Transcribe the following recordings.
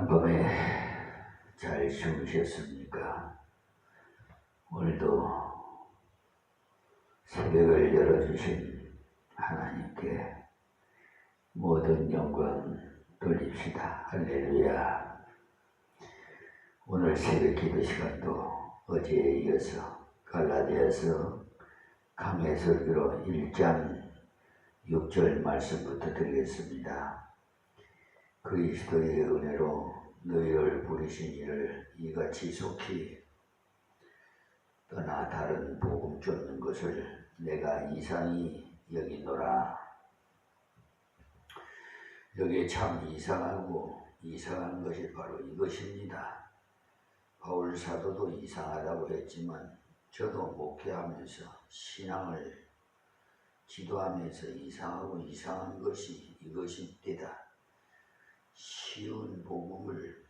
간밤에 잘 주무셨습니까? 오늘도 새벽을 열어주신 하나님께 모든 영광 돌립시다. 할렐루야. 오늘 새벽 기도 시간도 어제에 이어서 갈라디아서 강해설교로 1장 6절 말씀부터 드리겠습니다. 그리스도의 은혜로 너희를 부르신 이를 이같이 속히 떠나 다른 복음 쫓는 것을 내가 이상히 여기노라. 여기에 참 이상하고 이상한 것이 바로 이것입니다. 바울 사도도 이상하다고 했지만 저도 목회하면서 신앙을 지도하면서 이상하고 이상한 것이 이것이 때다. 쉬운 복음을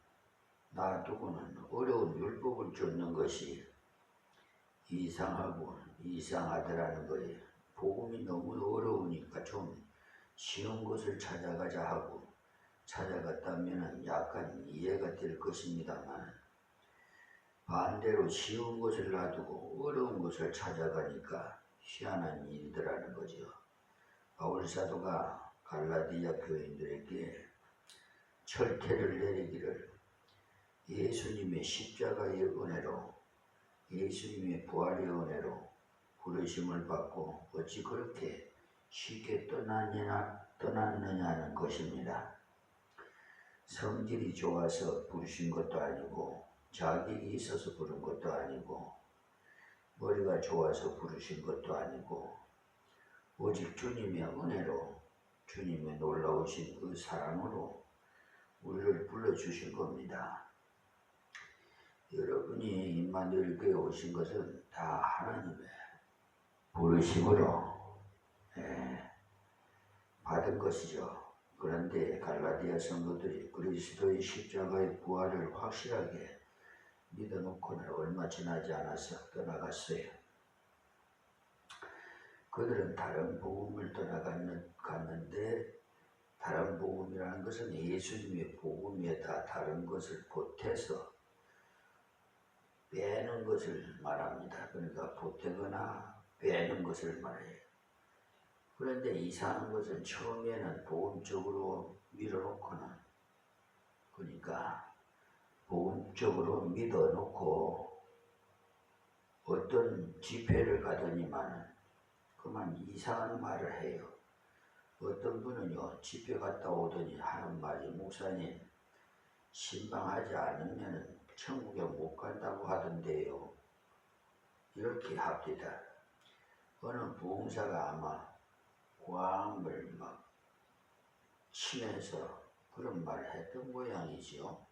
놔두고는 어려운 율법을 쫓는 것이 이상하고 이상하더라는 거예요. 복음이 너무 어려우니까 좀 쉬운 것을 찾아가자 하고 찾아갔다면 약간 이해가 될 것입니다만 반대로 쉬운 것을 놔두고 어려운 것을 찾아가니까 희한한 일이더라는 거죠. 바울 사도가 갈라디아 교인들에게 철퇴를 내리기를 예수님의 십자가의 은혜로 예수님의 부활의 은혜로 부르심을 받고 어찌 그렇게 쉽게 떠났느냐는 것입니다. 성질이 좋아서 부르신 것도 아니고 자격이 있어서 부른 것도 아니고 머리가 좋아서 부르신 것도 아니고 오직 주님의 은혜로 주님의 놀라우신 그 사랑으로 우리를 불러주신 겁니다. 여러분이 임마누엘 교회에 오신 것은 다 하나님의 부르심으로 받은 것이죠. 그런데 갈라디아 성도들이 그리스도의 십자가의 부활을 확실하게 믿어놓고는 얼마 지나지 않아서 떠나갔어요. 그들은 다른 복음을 떠나갔는데 다른 복음이라는 것은 예수님의 복음에다 다른 것을 보태서 빼는 것을 말합니다. 그러니까 보태거나 빼는 것을 말해요. 그런데 이상한 것은 처음에는 복음적으로 밀어놓고는 그러니까 복음적으로 믿어놓고 어떤 집회를 가더니만 그만 이상한 말을 해요. 어떤 분은요 집회 갔다 오더니 하는 말이 목사님 신방하지 않으면 천국에 못 간다고 하던데요. 이렇게 합디다. 어느 부흥사가 아마 고함을 막 치면서 그런 말을 했던 모양이지요.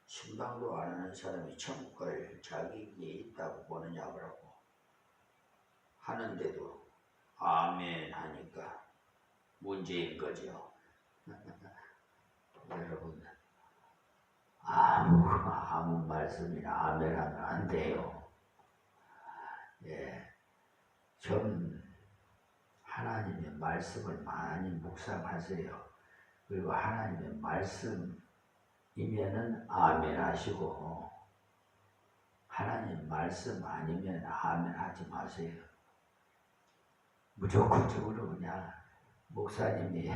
신방도 안 하는 사람이 천국 갈 자격이 있다고 보느냐고 하는데도 아멘 하니까 문제인 거죠. 여러분 아무 말씀이나 아멘 하면 안 돼요. 좀 하나님의 말씀을 많이 묵상하세요. 그리고 하나님의 말씀이면은 아멘 하시고 하나님 말씀 아니면 아멘 하지 마세요. 무조건적으로 그냥 목사님이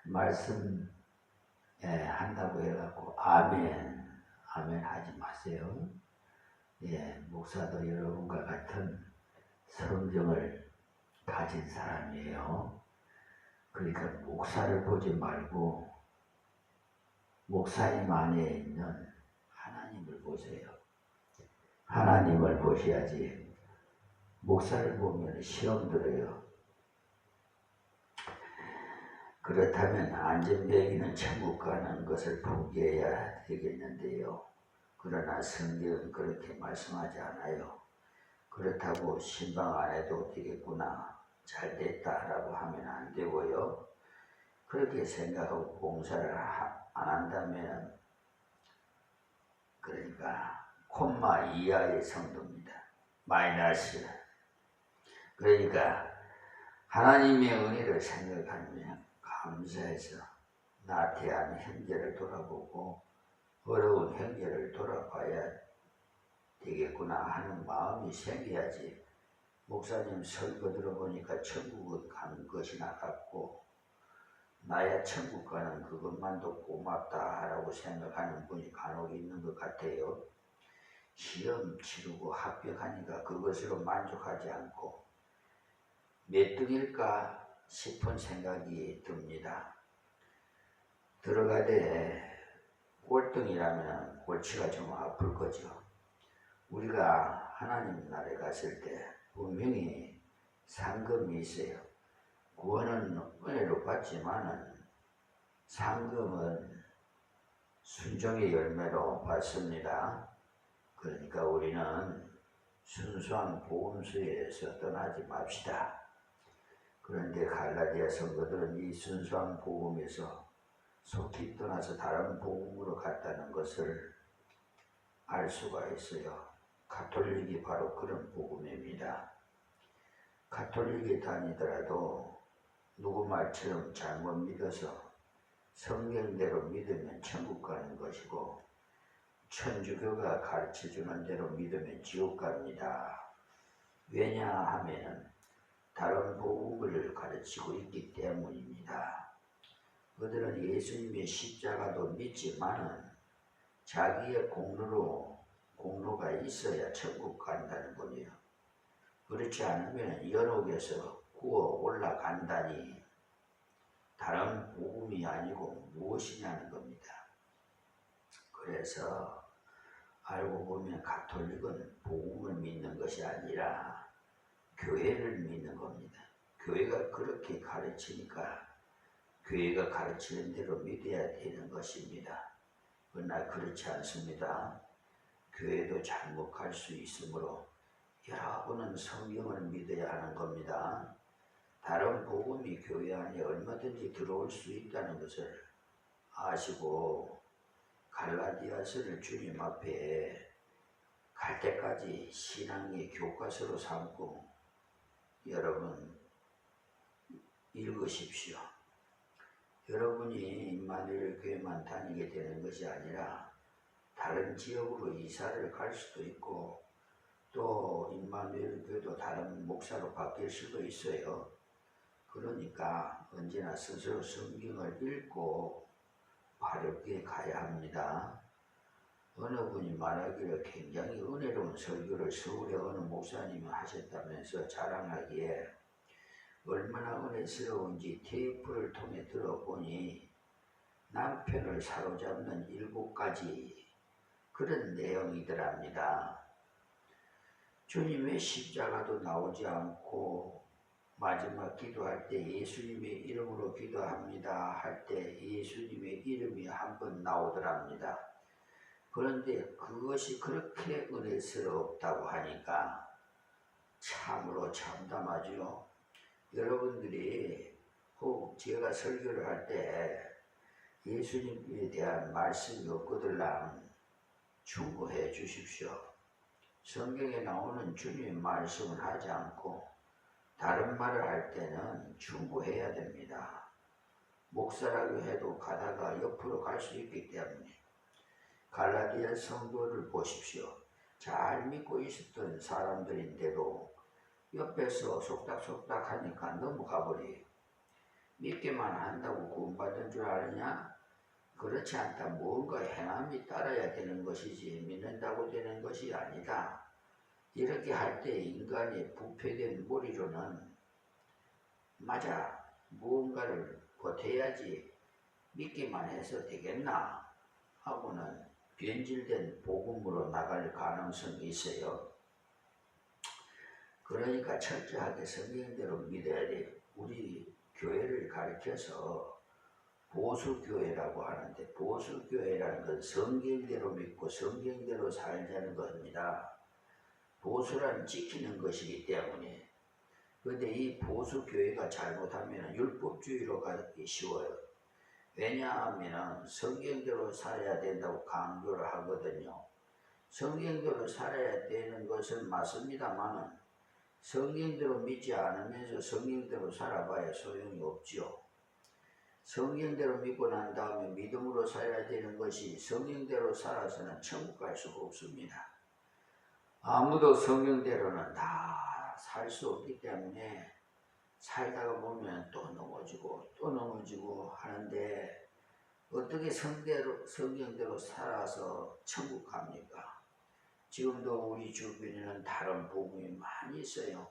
말씀 한다고 해갖고 아멘 하지 마세요. 목사도 여러분과 같은 성정을 가진 사람이에요. 그러니까 목사를 보지 말고 목사님 안에 있는 하나님을 보세요. 하나님을 보셔야지 목사를 보면 시험 들어요. 그렇다면 안전뱅이는 천국 가는 것을 포기해야 되겠는데요. 그러나 성경은 그렇게 말씀하지 않아요. 그렇다고 신방 안 해도 되겠구나, 잘 됐다라고 하면 안 되고요. 그렇게 생각하고 봉사를 안 한다면 그러니까 콤마 이하의 성도입니다. 마이너스. 그러니까 하나님의 은혜를 생각하면 감사해서 나태한 형제를 돌아보고 어려운 형제를 돌아봐야 되겠구나 하는 마음이 생겨야지. 목사님 설교 들어보니까 천국을 간 것이나 같고 나야 천국 가는 그것만도 고맙다 라고 생각하는 분이 간혹 있는 것 같아요. 시험 치르고 합격하니까 그것으로 만족하지 않고 몇 등일까 싶은 생각이 듭니다. 들어가되 꼴등이라면 골치가 좀 아플 거죠. 우리가 하나님 나라에 갔을 때 분명히 상금이 있어요. 구원은 은혜로 받지만은 상금은 순종의 열매로 받습니다. 그러니까 우리는 순수한 복음서에서 떠나지 맙시다. 그런데 갈라디아 성도들은 이 순수한 복음에서 속히 떠나서 다른 복음으로 갔다는 것을 알 수가 있어요. 가톨릭이 바로 그런 복음입니다. 가톨릭에 다니더라도 누구 말처럼 잘못 믿어서 성경대로 믿으면 천국 가는 것이고 천주교가 가르쳐주는 대로 믿으면 지옥 갑니다. 왜냐하면 다른 복음을 가르치고 있기 때문입니다. 그들은 예수님의 십자가도 믿지만은 자기의 공로가 있어야 천국 간다는 거예요. 그렇지 않으면 연옥에서 구워 올라간다니 다른 복음이 아니고 무엇이냐는 겁니다. 그래서 알고 보면 가톨릭은 복음을 믿는 것이 아니라 교회를 믿는 겁니다. 교회가 그렇게 가르치니까 교회가 가르치는 대로 믿어야 되는 것입니다. 그러나 그렇지 않습니다. 교회도 잘못 갈 수 있으므로 여러분은 성경을 믿어야 하는 겁니다. 다른 복음이 교회 안에 얼마든지 들어올 수 있다는 것을 아시고 갈라디아서를 주님 앞에 갈 때까지 신앙의 교과서로 삼고 여러분 읽으십시오. 여러분이 임마누엘 교회만 다니게 되는 것이 아니라 다른 지역으로 이사를 갈 수도 있고 또 임마누엘 교회도 다른 목사로 바뀔 수도 있어요. 그러니까 언제나 스스로 성경을 읽고 바르게 가야 합니다. 어느 분이 말하기를 굉장히 은혜로운 설교를 서울의 어느 목사님이 하셨다면서 자랑하기에 얼마나 은혜스러운지 테이프를 통해 들어보니 남편을 사로잡는 7가지 그런 내용이더랍니다. 주님의 십자가도 나오지 않고 마지막 기도할 때 예수님의 이름으로 기도합니다 할 때 예수님의 이름이 한 번 나오더랍니다. 그런데 그것이 그렇게 은혜스럽다고 하니까 참으로 참담하죠. 여러분들이 혹 제가 설교를 할 때 예수님에 대한 말씀이 없거들랑 충고해 주십시오. 성경에 나오는 주님의 말씀을 하지 않고 다른 말을 할 때는 충고해야 됩니다. 목사라고 해도 가다가 옆으로 갈 수 있기 때문에 갈라디아 성도를 보십시오. 잘 믿고 있었던 사람들인데도 옆에서 속닥속닥 하니까 넘어가 버려요. 믿기만 한다고 구원받은 줄 아느냐? 그렇지 않다. 뭔가 행함이 따라야 되는 것이지 믿는다고 되는 것이 아니다. 이렇게 할 때 인간의 부패된 머리로는 맞아 무언가를 보태야지 믿기만 해서 되겠나 하고는 변질된 복음으로 나갈 가능성이 있어요. 그러니까 철저하게 성경대로 믿어야 돼요. 우리 교회를 가르쳐서 보수교회라고 하는데 보수교회라는 건 성경대로 믿고 성경대로 살자는 겁니다. 보수란 지키는 것이기 때문에. 그런데 이 보수교회가 잘못하면 율법주의로 가기 쉬워요. 왜냐하면 성경대로 살아야 된다고 강조를 하거든요. 성경대로 살아야 되는 것은 맞습니다만 성경대로 믿지 않으면서 성경대로 살아봐야 소용이 없죠. 성경대로 믿고 난 다음에 믿음으로 살아야 되는 것이 성경대로 살아서는 천국 갈 수가 없습니다. 아무도 성경대로는 다 살 수 없기 때문에 살다가 보면 또 넘어지고 또 넘어지고 하는데 어떻게 성경대로 살아서 천국 갑니까? 지금도 우리 주변에는 다른 복음이 많이 있어요.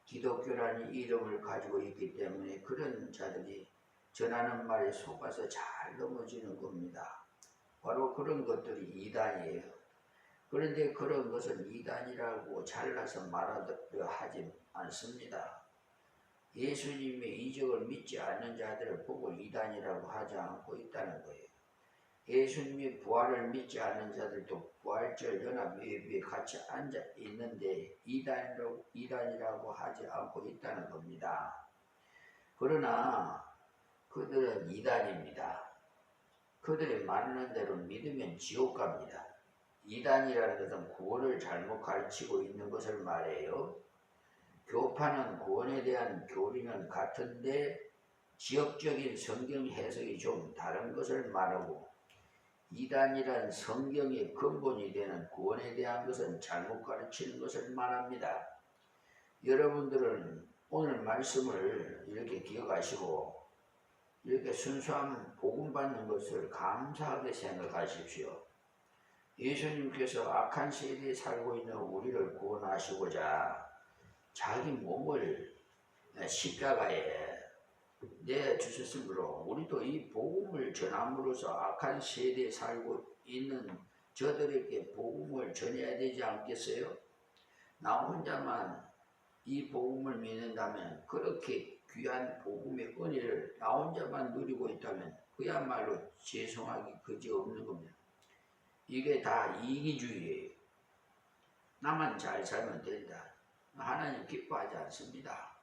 기독교라는 이름을 가지고 있기 때문에 그런 자들이 전하는 말에 속아서 잘 넘어지는 겁니다. 바로 그런 것들이 이단이에요. 그런데 그런 것은 이단이라고 잘라서 말하려 하지 않습니다. 예수님의 이적을 믿지 않는 자들을 보고 이단이라고 하지 않고 있다는 거예요. 예수님의 부활을 믿지 않는 자들도 부활절 연합 예배에 같이 앉아 있는데 이단이라고 하지 않고 있다는 겁니다. 그러나 그들은 이단입니다. 그들이 말하는 대로 믿으면 지옥 갑니다. 이단이라는 것은 구원을 잘못 가르치고 있는 것을 말해요. 교파는 구원에 대한 교리는 같은데 지역적인 성경 해석이 좀 다른 것을 말하고 이단이란 성경의 근본이 되는 구원에 대한 것은 잘못 가르치는 것을 말합니다. 여러분들은 오늘 말씀을 이렇게 기억하시고 이렇게 순수한 복음 받는 것을 감사하게 생각하십시오. 예수님께서 악한 세대에 살고 있는 우리를 구원하시고자 자기 몸을 십자가에 내주셨으므로 우리도 이 복음을 전함으로써 악한 세대에 살고 있는 저들에게 복음을 전해야 되지 않겠어요? 나 혼자만 이 복음을 믿는다면, 그렇게 귀한 복음의 은혜를 나 혼자만 누리고 있다면 그야말로 죄송하기 그지없는 겁니다. 이게 다 이기주의예요. 나만 잘 살면 된다. 하나님 기뻐하지 않습니다.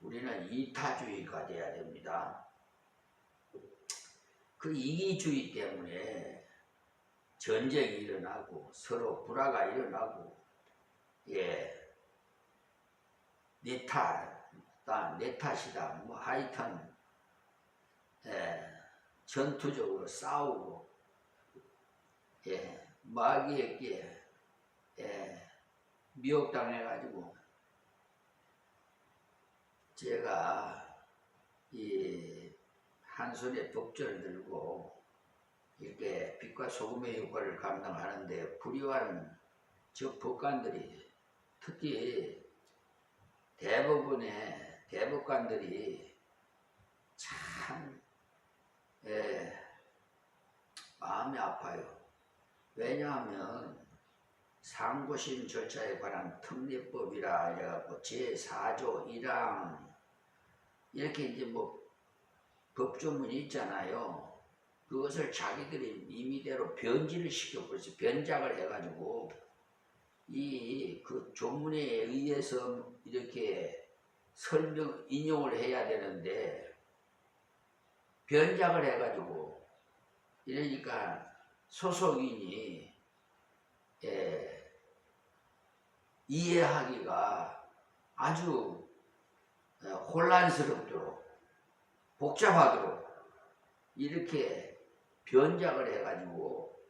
우리는 이타주의가 돼야 됩니다. 그 이기주의 때문에 전쟁이 일어나고 서로 불화가 일어나고, 내 탓이다, 뭐 하여튼 전투적으로 싸우고 마귀에게 미혹당해가지고, 제가 이 한 손에 법전을 들고 이렇게 빛과 소금의 역할을 감당하는데, 불의한 저 법관들이, 특히 대법원의 대법관들이 참 마음이 아파요. 왜냐하면 상고심 절차에 관한 특례법이라 해갖고 제4조 1항 이렇게 이제 뭐 법조문이 있잖아요. 그것을 자기들이 임의대로 변질을 시켜버렸어요. 변작을 해가지고 그 조문에 의해서 이렇게 인용을 해야 되는데 변작을 해가지고, 이러니까 소속인이 이해하기가 아주 혼란스럽도록 복잡하도록 이렇게 변작을 해가지고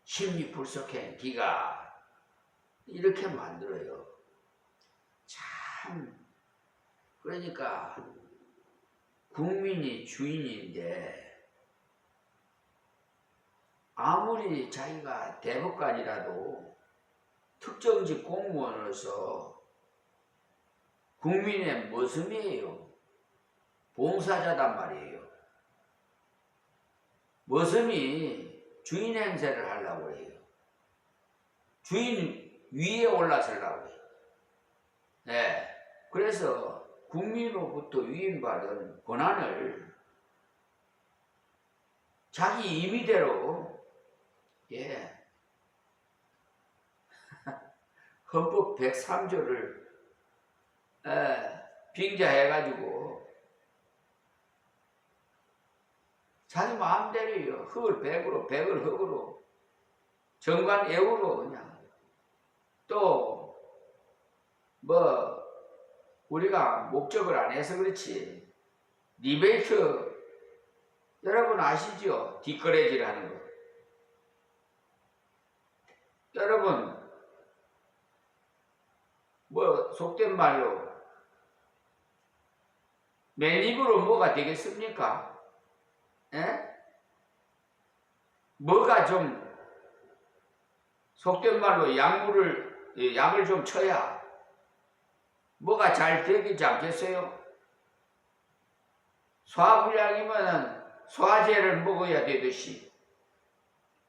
심리불속행 기가 이렇게 만들어요. 참, 그러니까 국민이 주인인데 아무리 자기가 대법관이라도 특정직 공무원으로서 국민의 머슴이에요. 봉사자단 말이에요. 머슴이 주인 행세를 하려고 해요. 주인 위에 올라서려고 해요. 그래서 국민으로부터 위임받은 권한을 자기 임의대로 헌법 103조를 빙자해가지고 자기 마음대로요. 흙을 백으로, 백을 흙으로, 정관 애우로 그냥. 또 뭐 우리가 목적을 안 해서 그렇지 디베이트 여러분 아시죠? 뒷거래질 하는 거. 여러분 뭐 속된 말로 맨입으로 뭐가 되겠습니까? 에? 뭐가 좀 속된 말로 약을 좀 쳐야 뭐가 잘 되지 않겠어요? 소화불량이면 소화제를 먹어야 되듯이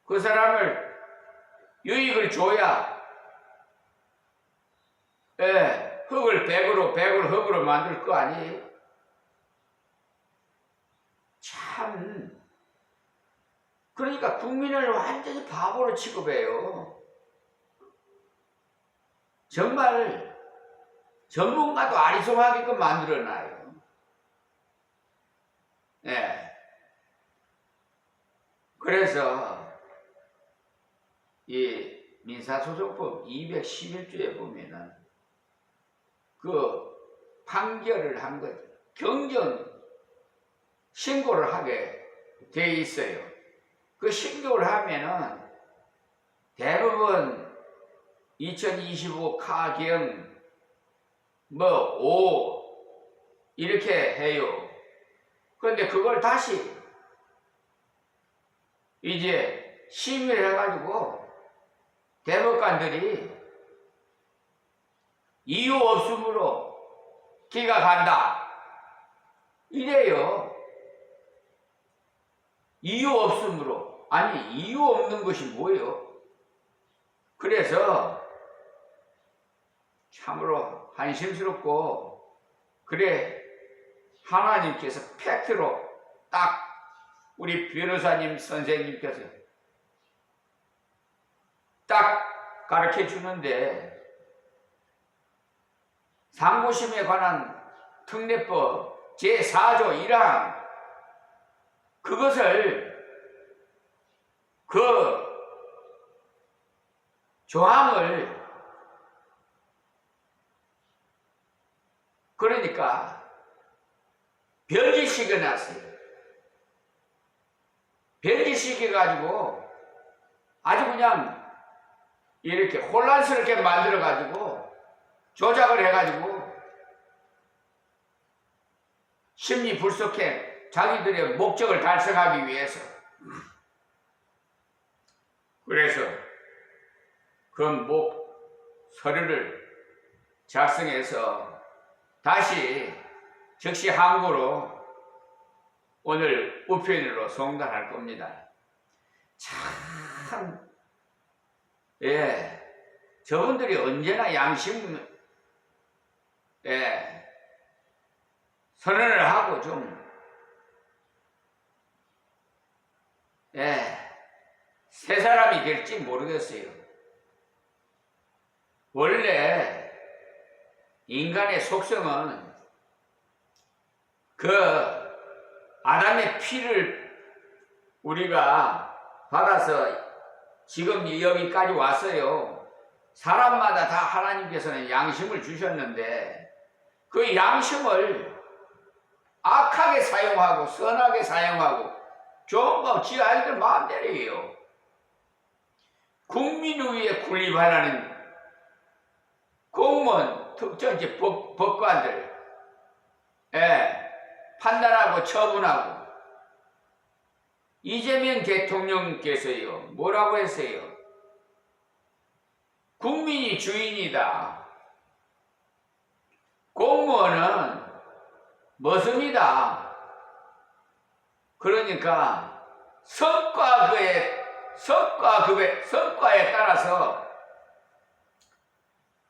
그 사람을 유익을 줘야 흙을 100을 흙으로 만들 거 아니에요? 참 그러니까 국민을 완전히 바보로 취급해요. 정말 전문가도 아리송하게끔 만들어놔요. 그래서 이 민사소송법 211조에 보면은 그 판결을 한 것, 경정 신고를 하게 돼 있어요. 그 신고를 하면은 대부분 2025 카경 뭐 5 이렇게 해요. 그런데 그걸 다시 이제 심의를 해가지고 대법관들이 이유 없음으로 기각한다 이래요. 이유 없음으로. 아니 이유 없는 것이 뭐예요? 그래서 참으로 한심스럽고 그래 하나님께서 팩트로 딱 우리 변호사님 선생님께서 딱 가르쳐 주는데 상고심에 관한 특례법 제4조 1항 그것을 그 조항을 그러니까 변질시켜 놨어요. 변질시켜 가지고 아주 그냥 이렇게 혼란스럽게 만들어 가지고 조작을 해 가지고 심리 불속행 자기들의 목적을 달성하기 위해서 그래서 그 서류를 작성해서 다시 즉시 항고로 오늘 우편으로 송달할 겁니다. 참, 저분들이 언제나 선언을 하고 좀, 새 사람이 될지 모르겠어요. 원래 인간의 속성은 그 아담의 피를 우리가 받아서 지금 여기까지 왔어요. 사람마다 다 하나님께서는 양심을 주셨는데 그 양심을 악하게 사용하고 선하게 사용하고 좋은 거 지 아이들 마음대로예요. 국민 위에 군립하라는 공무원, 특정 법관들 판단하고 처분하고 이재명 대통령께서요 뭐라고 했어요? 국민이 주인이다. 공무원은 머슴이다. 그러니까 성과에 따라서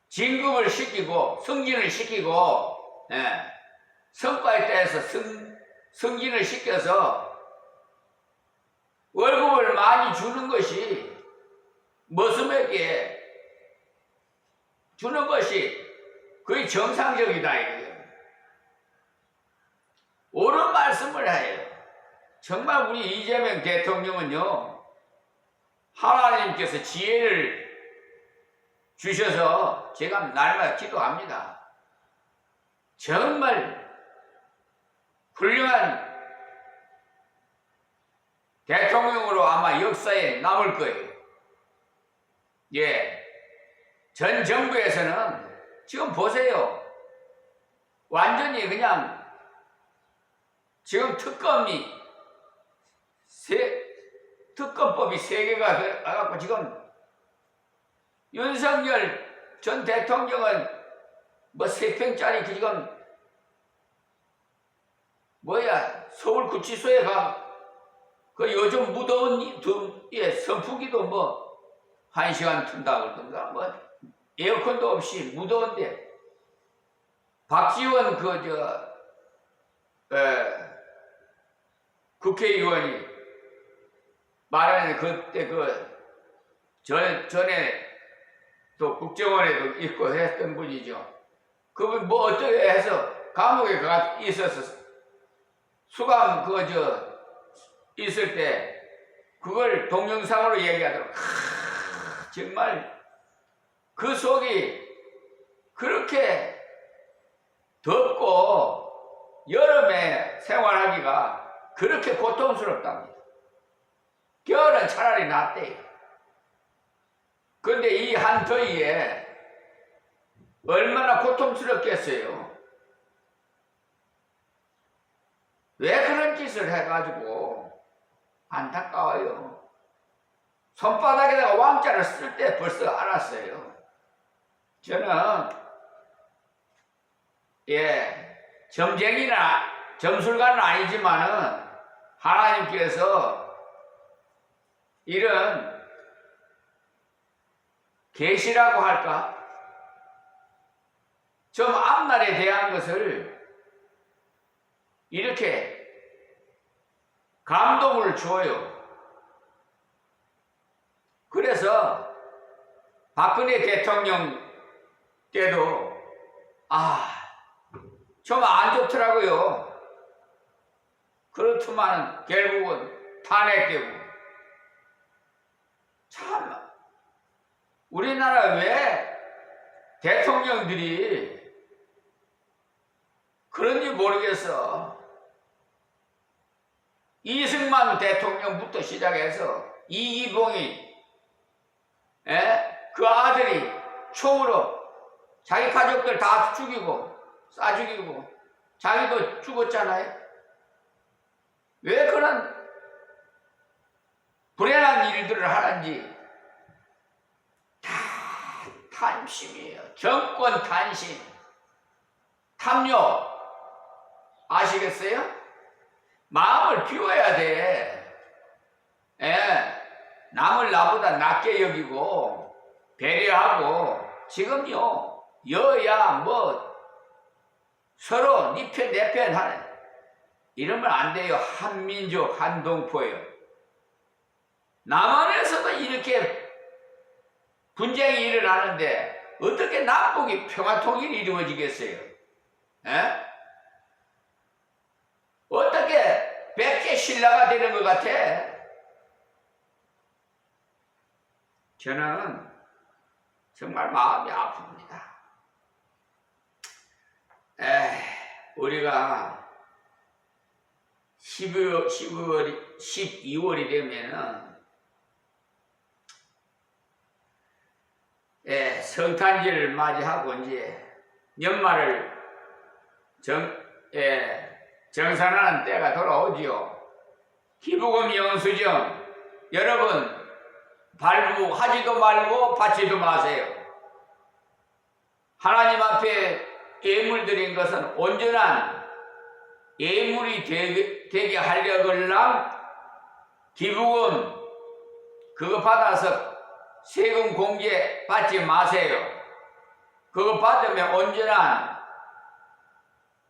진급을 시키고 승진을 시키고 성과에 따라서 승진을 시켜서 월급을 많이 주는 것이 머슴에게 주는 것이 거의 정상적이다 이거예요. 옳은 말씀을 해요. 정말 우리 이재명 대통령은요 하나님께서 지혜를 주셔서 제가 날마다 기도합니다. 정말 훌륭한 대통령으로 아마 역사에 남을 거예요. 예. 전 정부에서는 지금 보세요. 완전히 그냥 지금 특검법이 3개가 나갖고 지금 윤석열 전 대통령은 뭐 3평짜리 지금 서울구치소에 그 요즘 무더운 선풍기도 뭐 1시간 튼다 그러던가 뭐 에어컨도 없이 무더운데 박지원 국회의원이 말하는 그때 전에 또 국정원에도 있고 했던 분이죠. 그분 뭐 어떻게 해서 감옥에 있어서 수감 있을 때 그걸 동영상으로 얘기하더라고. 정말 그 속이 그렇게 덥고 여름에 생활하기가 그렇게 고통스럽답니다. 겨울은 차라리 낫대요. 그런데 이 한더위에 얼마나 고통스럽겠어요. 왜 그런 짓을 해가지고 안타까워요. 손바닥에다가 왕자를 쓸 때 벌써 알았어요. 저는 점쟁이나 점술가는 아니지만은 하나님께서 이런 계시라고 할까? 좀 앞날에 대한 것을 이렇게 감동을 줘요. 그래서 박근혜 대통령 때도 좀 안 좋더라고요. 그렇지만 결국은 탄핵되고 참 우리나라 왜 대통령들이 그런지 모르겠어. 이승만 대통령부터 시작해서 이이봉이 그 아들이 총으로 자기 가족들 다 죽이고 쏴 죽이고 자기도 죽었잖아요. 왜 그런 불행한 일들을 하는지 다 탐심이에요. 정권 탄심, 탐욕. 아시겠어요? 마음을 비워야 돼. 남을 나보다 낮게 여기고 배려하고 지금요 여야 서로 니 편 내 편 하는 이러면 안 돼요. 한민족 한동포예요. 남한에서도 이렇게 분쟁이 일어나는데 어떻게 남북이 평화통일이 이루어지겠어요? 어떻게 100개 신라가 되는 것 같아? 저는 정말 마음이 아픕니다. 우리가 12월이 되면은 성탄절을 맞이하고 이제 연말을 정산하는 때가 돌아오지요. 기부금 영수증 여러분 발부하지도 말고 받지도 마세요. 하나님 앞에 예물 드린 것은 온전한 예물이 되게 하려걸랑 기부금 그거 받아서 세금 공제 받지 마세요. 그거 받으면 온전한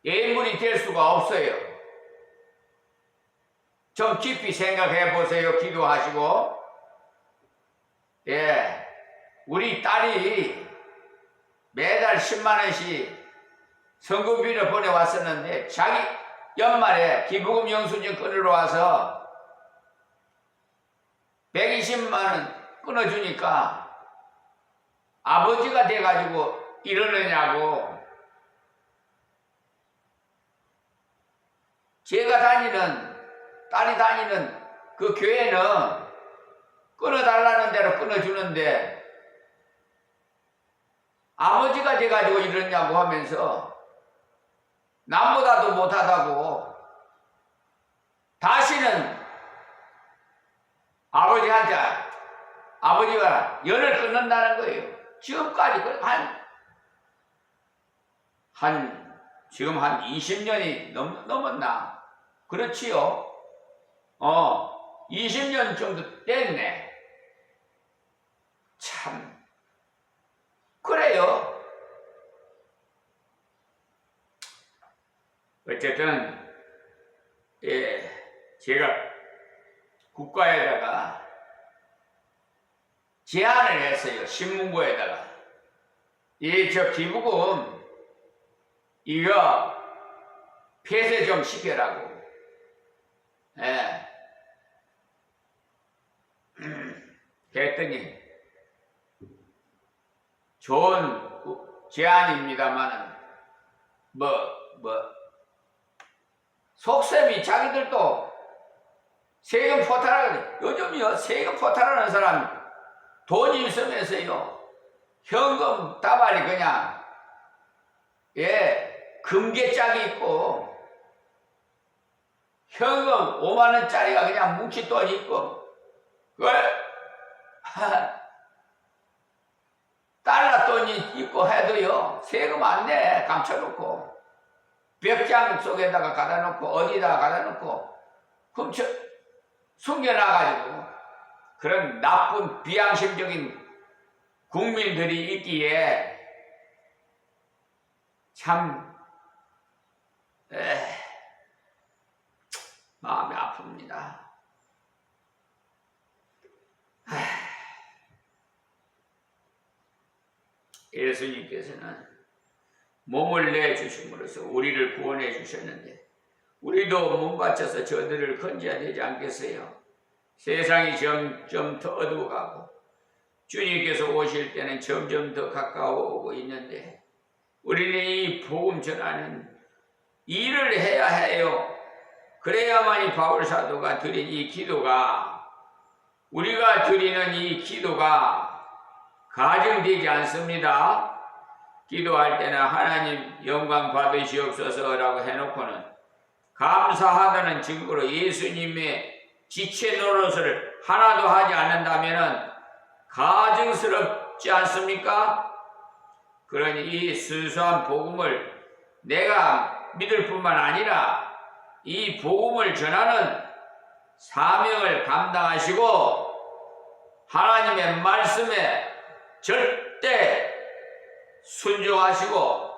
예물이 될 수가 없어요. 좀 깊이 생각해 보세요. 기도하시고. 우리 딸이 매달 10만 원씩 성급비를 보내왔었는데 자기 연말에 기부금 영수증 끊으러 와서 120만 원 끊어주니까 아버지가 돼가지고 이러느냐고 제가 딸이 다니는 그 교회는 끊어달라는 대로 끊어주는데 아버지가 돼가지고 이러냐고 하면서 남보다도 못하다고 다시는 아버지가 연을 끊는다는 거예요. 지금까지 지금 한 20년이 넘었나? 그렇지요. 20년 정도 됐네. 참 그래요. 어쨌든 제가 국가에다가 제안을 했어요. 신문고에다가 저 기부금 이거 폐쇄 좀 시켜라고. 그랬더니 좋은 제안입니다만은 속셈이 자기들도 세금 포탈하거든. 요즘요 세금 포탈하는 사람 돈이 있으면서요 현금 다발이 그냥 금괴짝이 있고 현금 5만원짜리가 그냥 뭉칫돈이 있고 달러 돈이 있고 해도요 세금 안 내. 감춰놓고 벽장 속에다가 갖다놓고 어디다가 갖다놓고 훔쳐 숨겨놔가지고 그런 나쁜 비양심적인 국민들이 있기에 참 마음이 아픕니다. 예수님께서는 몸을 내주심으로써 우리를 구원해 주셨는데 우리도 몸 바쳐서 저들을 건져야 되지 않겠어요? 세상이 점점 더 어두워가고 주님께서 오실 때는 점점 더 가까워오고 있는데 우리는 이 복음 전하는 일을 해야 해요. 그래야만이 바울 사도가 드린 이 기도가 우리가 드리는 이 기도가 가증되지 않습니다. 기도할 때는 하나님 영광 받으시옵소서라고 해놓고는 감사하다는 증거로 예수님의 지체 노릇을 하나도 하지 않는다면 가증스럽지 않습니까? 그러니 이 순수한 복음을 내가 믿을 뿐만 아니라 이 복음을 전하는 사명을 감당하시고 하나님의 말씀에 절대 순종하시고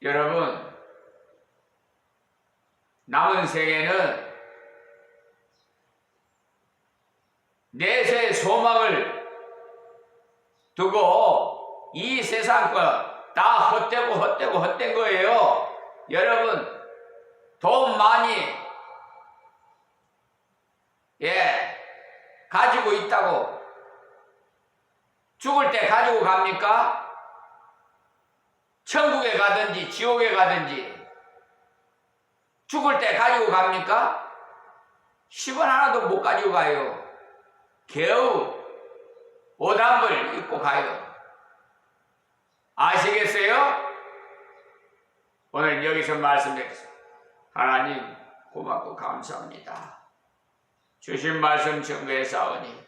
여러분 남은 생에는 내세의 소망을 두고 이 세상 거 다 헛된 거예요. 여러분 돈 많이 가지고 있다고 죽을 때 가지고 갑니까? 천국에 가든지 지옥에 가든지 죽을 때 가지고 갑니까? 10원 하나도 못 가지고 가요. 겨우 옷한벌 입고 가요. 아시겠어요? 오늘 여기서 말씀드리겠습니다. 하나님 고맙고 감사합니다. 주신 말씀 청구해 싸우니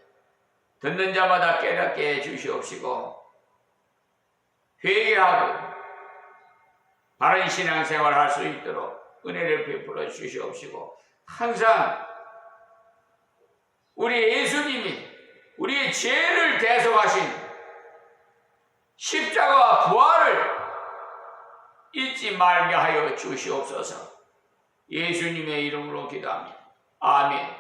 듣는 자마다 깨닫게 해 주시옵시고 회개하고 바른 신앙생활 할 수 있도록 은혜를 베풀어 주시옵시고 항상 우리 예수님이 우리의 죄를 대속하신 십자가와 부활을 잊지 말게 하여 주시옵소서. 예수님의 이름으로 기도합니다. 아멘.